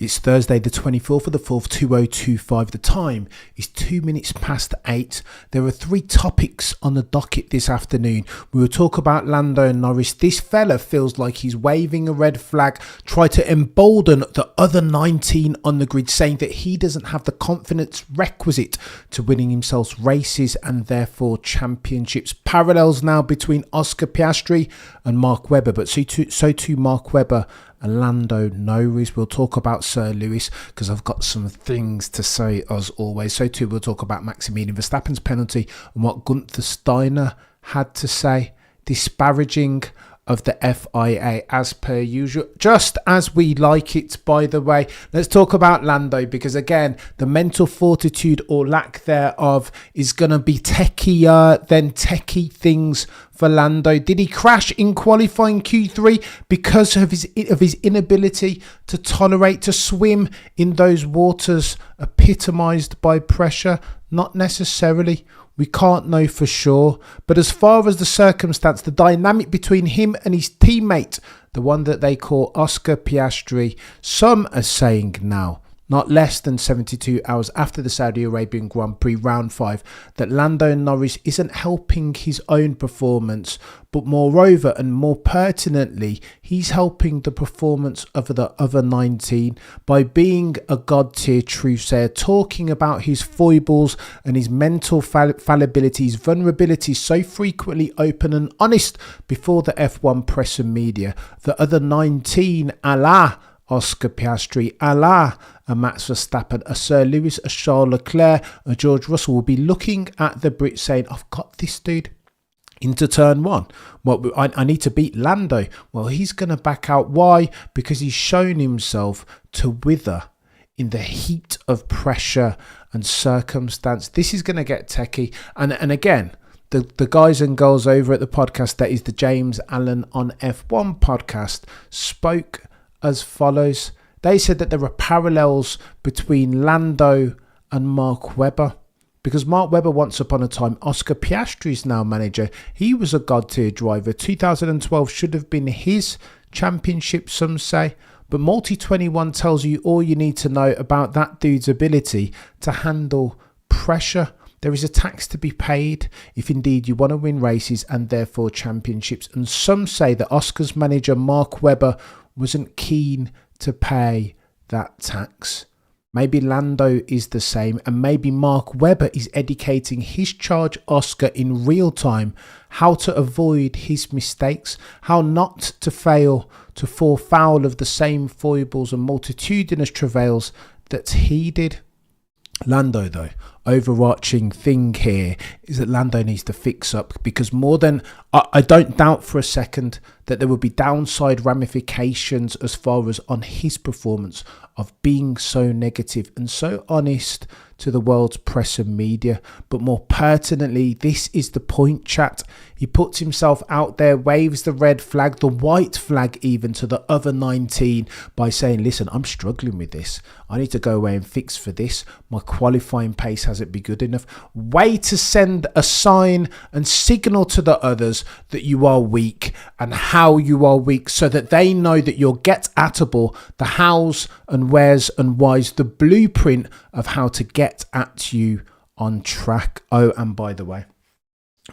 It's Thursday the 24th of the 4th, 2025. The time is 2 minutes past 8. There are 3 topics on the docket this afternoon. We will talk about Lando Norris. This fella feels like he's waving a red flag, try to embolden the other 19 on the grid, saying that he doesn't have the confidence requisite to winning himself races and therefore championships. Parallels now between Oscar Piastri and Mark Webber, but so too Mark Webber and Lando Norris. We'll talk about Sir Lewis because I've got some things to say as always. So too we'll talk about Max Verstappen's penalty and what Guenther Steiner had to say, disparaging of the FIA as per usual, just as we like it, by the way. Let's talk about Lando because again, the mental fortitude or lack thereof is going to be techier than techie things for Lando. Did he crash in qualifying Q3 because of his inability to tolerate, to swim in those waters epitomised by pressure? Not necessarily. We can't know for sure. But as far as the circumstance, the dynamic between him and his teammate, the one that they call Oscar Piastri, some are saying now, not less than 72 hours after the Saudi Arabian Grand Prix Round 5, that Lando Norris isn't helping his own performance, but moreover and more pertinently, he's helping the performance of the other 19 by being a God-tier truthsayer, talking about his foibles and his mental fallibilities, vulnerabilities, so frequently open and honest before the F1 press and media. The other 19, Allah, Oscar Piastri, Allah, a Max Verstappen, a Sir Lewis, a Charles Leclerc, a George Russell will be looking at the Brit saying, I've got this dude into turn 1. Well, I need to beat Lando. Well, he's going to back out. Why? Because he's shown himself to wither in the heat of pressure and circumstance. This is going to get techie. And again, the guys and girls over at the podcast, that is the James Allen on F1 podcast, spoke as follows. They said that there are parallels between Lando and Mark Webber, because Mark Webber, once upon a time, Oscar Piastri's now manager, he was a God-tier driver. 2012 should have been his championship, some say, but Multi21 tells you all you need to know about that dude's ability to handle pressure. There is a tax to be paid if indeed you want to win races and therefore championships. And some say that Oscar's manager, Mark Webber, wasn't keen to pay that tax. Maybe Lando is the same, and maybe Mark Webber is educating his charge Oscar in real time how to avoid his mistakes, how not to fail to fall foul of the same foibles and multitudinous travails that he did. Lando, though, overarching thing here is that Lando needs to fix up, because more than I don't doubt for a second that there will be downside ramifications as far as on his performance of being so negative and so honest to the world's press and media. But more pertinently, this is the point, chat. He puts himself out there, waves the red flag, the white flag even, to the other 19 by saying, listen, I'm struggling with this. I need to go away and fix for this. My qualifying pace hasn't been good enough. Way to send a sign and signal to the others that you are weak and how you are weak, so that they know that you're get-atable, the hows and wheres and whys, the blueprint of how to get at you on track. Oh, and by the way,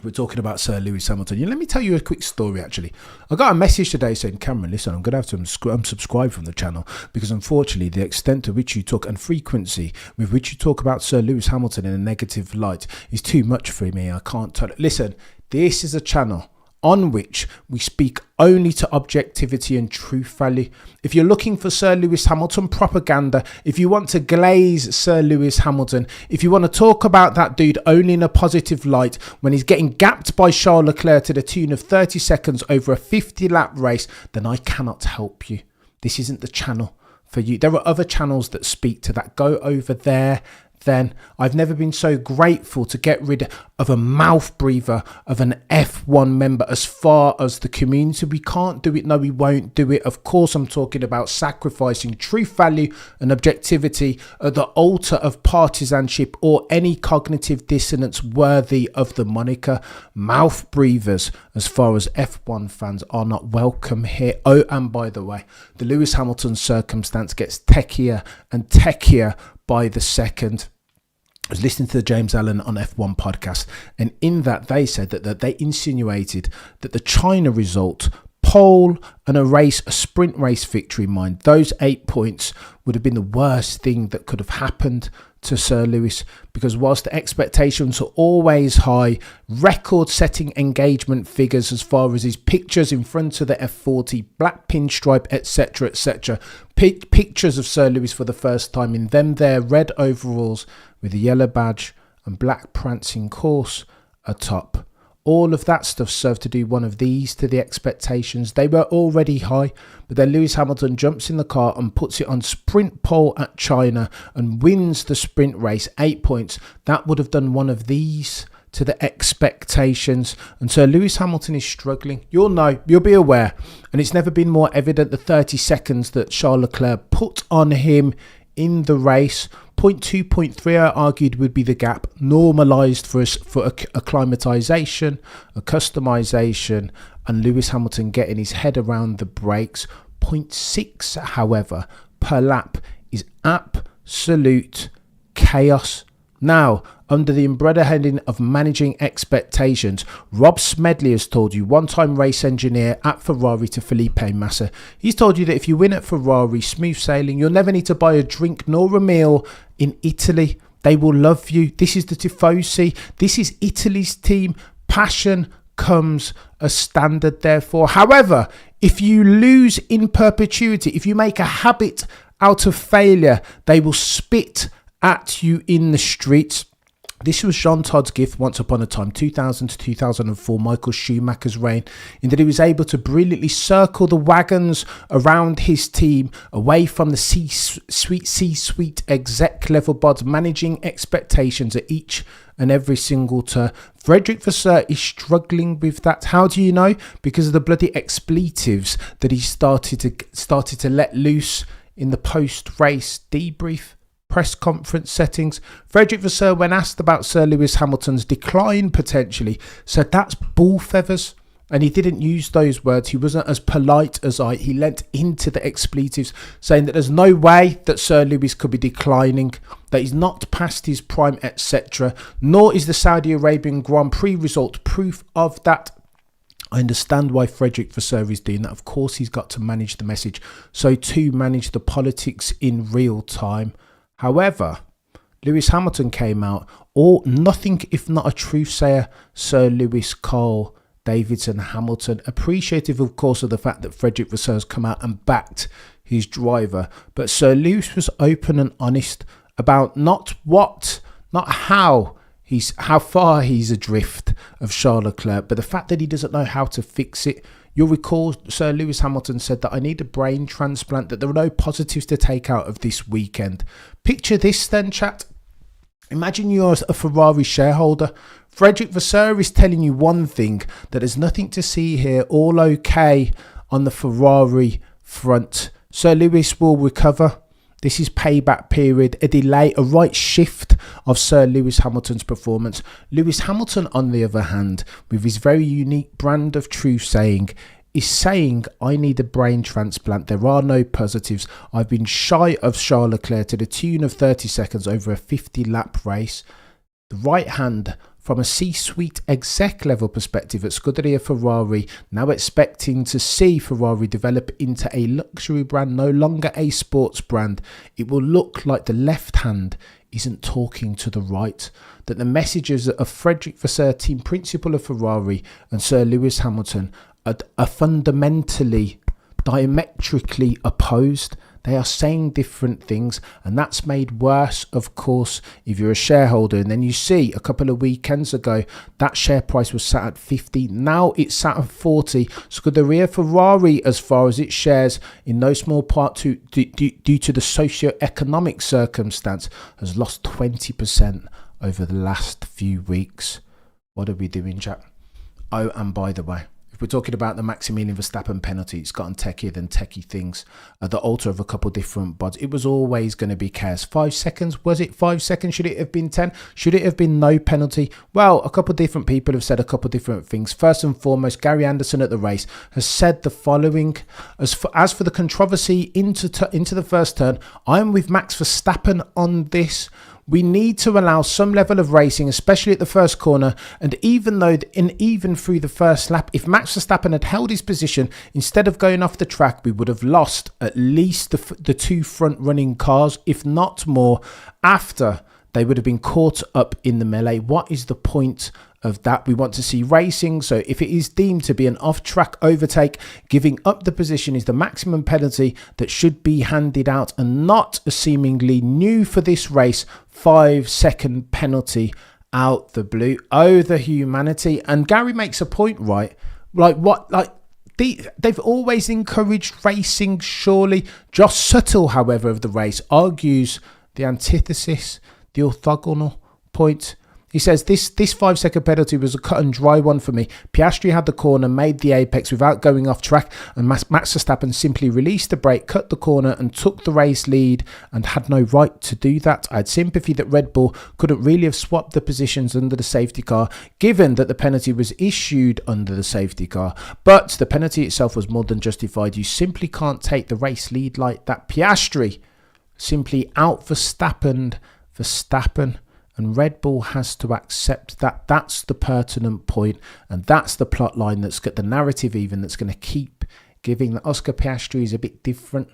we're talking about Sir Lewis Hamilton. Let me tell you a quick story, actually. I got a message today saying, Cameron, listen, I'm going to have to unsubscribe from the channel because unfortunately the extent to which you talk and frequency with which you talk about Sir Lewis Hamilton in a negative light is too much for me. I can't tell it. Listen, this is a channel on which we speak only to objectivity and truth value. If you're looking for Sir Lewis Hamilton propaganda, if you want to glaze Sir Lewis Hamilton, if you want to talk about that dude only in a positive light when he's getting gapped by Charles Leclerc to the tune of 30 seconds over a 50-lap race, then I cannot help you. This isn't the channel for you. There are other channels that speak to that. Go over there. then. I've never been so grateful to get rid of a mouth breather of an F1 member as far as the community. We can't do it. No, we won't do it. Of course, I'm talking about sacrificing truth, value and objectivity at the altar of partisanship or any cognitive dissonance worthy of the moniker. Mouth breathers, as far as F1 fans, are not welcome here. Oh, and by the way, the Lewis Hamilton circumstance gets techier and techier by the second. I was listening to the James Allen on F1 podcast, and in that they said that they insinuated that the China result, pole and a sprint race victory, mind, those 8 points would have been the worst thing that could have happened to Sir Lewis, because whilst the expectations are always high, record-setting engagement figures as far as his pictures in front of the F40, black pinstripe, etc., pictures of Sir Lewis for the first time in them there red overalls with a yellow badge and black prancing horse atop. All of that stuff served to do one of these to the expectations. They were already high, but then Lewis Hamilton jumps in the car and puts it on sprint pole at China and wins the sprint race, 8 points. That would have done one of these to the expectations. And so Lewis Hamilton is struggling. You'll know, you'll be aware. And it's never been more evident the 30 seconds that Charles Leclerc put on him in the race. 0.2, 0.3 I argued would be the gap, normalised for acclimatisation, a customisation, and Lewis Hamilton getting his head around the brakes. 0.6, however, per lap is absolute chaos. Now, under the umbrella heading of managing expectations, Rob Smedley has told you, one-time race engineer at Ferrari to Felipe Massa, he's told you that if you win at Ferrari, smooth sailing, you'll never need to buy a drink nor a meal in Italy. They will love you. This is the Tifosi. This is Italy's team. Passion comes as standard, therefore. However, if you lose in perpetuity, if you make a habit out of failure, they will spit at you in the streets. This was Jean Todd's gift once upon a time, 2000 to 2004, Michael Schumacher's reign, in that he was able to brilliantly circle the wagons around his team away from the C-suite exec level bods, managing expectations at each and every single turn. Frederick Vasseur is struggling with that. How do you know? Because of the bloody expletives that he started to let loose in the post-race debrief. Press conference settings. Frederick Vasseur, when asked about Sir Lewis Hamilton's decline potentially, said that's bull feathers. And he didn't use those words. He wasn't as polite as I. He leant into the expletives, saying that there's no way that Sir Lewis could be declining, that he's not past his prime, etc. Nor is the Saudi Arabian Grand Prix result proof of that. I understand why Frederick Vasseur is doing that. Of course, he's got to manage the message. So to manage the politics in real time. However, Lewis Hamilton came out, or nothing if not a truth sayer, Sir Lewis, Cole, Davidson, Hamilton, appreciative of course of the fact that Frederick Vasseur has come out and backed his driver. But Sir Lewis was open and honest about not how far he's adrift of Charles Leclerc, but the fact that he doesn't know how to fix it. You'll recall Sir Lewis Hamilton said that I need a brain transplant, that there are no positives to take out of this weekend. Picture this then, chat. Imagine you're a Ferrari shareholder. Frederick Vasseur is telling you one thing, that there's nothing to see here, all okay on the Ferrari front. Sir Lewis will recover. This is payback period, a delay, a right shift of Sir Lewis Hamilton's performance. Lewis Hamilton, on the other hand, with his very unique brand of truth saying, is saying, I need a brain transplant. There are no positives. I've been shy of Charles Leclerc to the tune of 30 seconds over a 50-lap race. The right hand, from a C-suite exec level perspective at Scuderia Ferrari, now expecting to see Ferrari develop into a luxury brand, no longer a sports brand. It will look like the left hand isn't talking to the right, that the messages of Frederick Vasseur, team principal of Ferrari, and Sir Lewis Hamilton are fundamentally, diametrically opposed. They are saying different things, and that's made worse, of course, if you're a shareholder. And then you see a couple of weekends ago, that share price was sat at 50. Now it's sat at 40. Scuderia Ferrari, as far as its shares, in no small part due to the socio-economic circumstance, has lost 20% over the last few weeks. What are we doing, Jack? Oh, and by the way, if we're talking about the Maximilian Verstappen penalty, it's gotten techier than techie things. The alter of a couple different bods. It was always going to be chaos. 5 seconds? Was it 5 seconds? Should it have been 10? Should it have been no penalty? Well, a couple different people have said a couple different things. First and foremost, Gary Anderson at the race has said the following. As for the controversy into the first turn, I'm with Max Verstappen on this. We need to allow some level of racing, especially at the first corner. And even through the first lap, if Max Verstappen had held his position, instead of going off the track, we would have lost at least the two front running cars, if not more, after they would have been caught up in the melee. What is the point of that? We want to see racing. So if it is deemed to be an off-track overtake, giving up the position is the maximum penalty that should be handed out, and not a seemingly new for this race 5-second penalty out the blue. Oh, the humanity. And Gary makes a point, right? They've always encouraged racing, surely. Josh Suttle, however, of the race argues the antithesis, the orthogonal point. He says this 5-second penalty was a cut and dry one for me. Piastri had the corner, made the apex without going off track, and Max Verstappen simply released the brake, cut the corner and took the race lead, and had no right to do that. I had sympathy that Red Bull couldn't really have swapped the positions under the safety car, given that the penalty was issued under the safety car. But the penalty itself was more than justified. You simply can't take the race lead like that. Piastri simply out Verstappen, and Red Bull has to accept that. That's the pertinent point, and that's the plot line that's got the narrative even that's going to keep giving that Oscar Piastri is a bit different.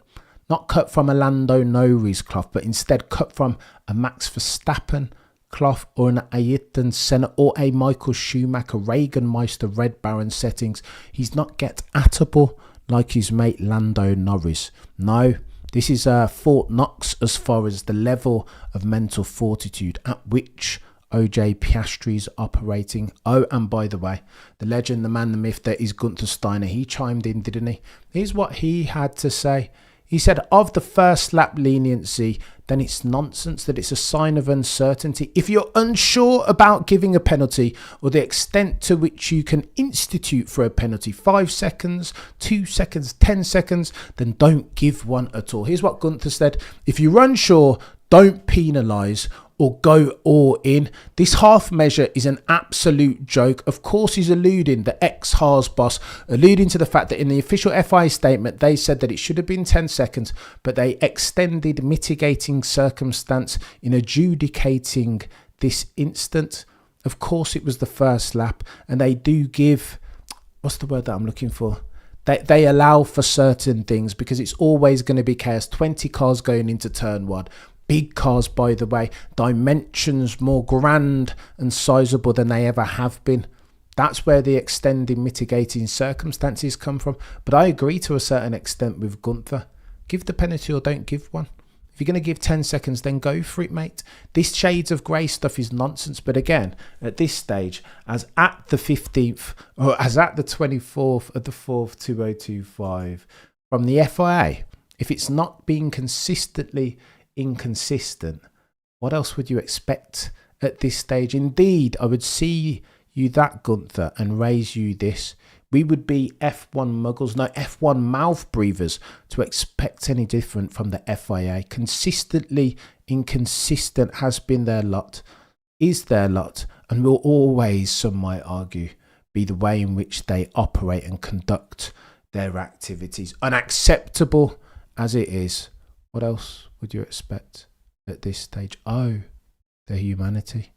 Not cut from a Lando Norris cloth, but instead cut from a Max Verstappen cloth, or an Ayrton Senna, or a Michael Schumacher, Regenmeister, Red Baron settings. He's not get atable like his mate Lando Norris. No. This is Fort Knox as far as the level of mental fortitude at which OJ Piastri is operating. Oh, and by the way, the legend, the man, the myth that is Guenther Steiner, he chimed in, didn't he? Here's what he had to say. He said, of the first lap leniency, then it's nonsense, that it's a sign of uncertainty. If you're unsure about giving a penalty, or the extent to which you can institute for a penalty, 5 seconds, 2 seconds, 10 seconds, then don't give one at all. Here's what Guenther said. If you're unsure, don't penalise or go all in. This half measure is an absolute joke. Of course, he's alluding, the ex-Haas boss, alluding to the fact that in the official FIA statement, they said that it should have been 10 seconds, but they extended mitigating circumstance in adjudicating this instant. Of course, it was the first lap, and they do give, what's the word that I'm looking for? They allow for certain things, because it's always going to be chaos. 20 cars going into turn one. Big cars, by the way, dimensions more grand and sizable than they ever have been. That's where the extended mitigating circumstances come from. But I agree to a certain extent with Guenther. Give the penalty or don't give one. If you're going to give 10 seconds, then go for it, mate. This shades of grey stuff is nonsense. But again, at this stage, as at the 15th, or as at the 24th of the 4th, 2025, from the FIA, if it's not being consistently inconsistent, what else would you expect at this stage? Indeed, I would see you that, Guenther, and raise you this. We would be F1 muggles, no F1 mouth breathers, to expect any different from the FIA. Consistently inconsistent has been their lot, is their lot, and will always, some might argue, be the way in which they operate and conduct their activities. Unacceptable as it is. What else would you expect at this stage? Oh, the humanity.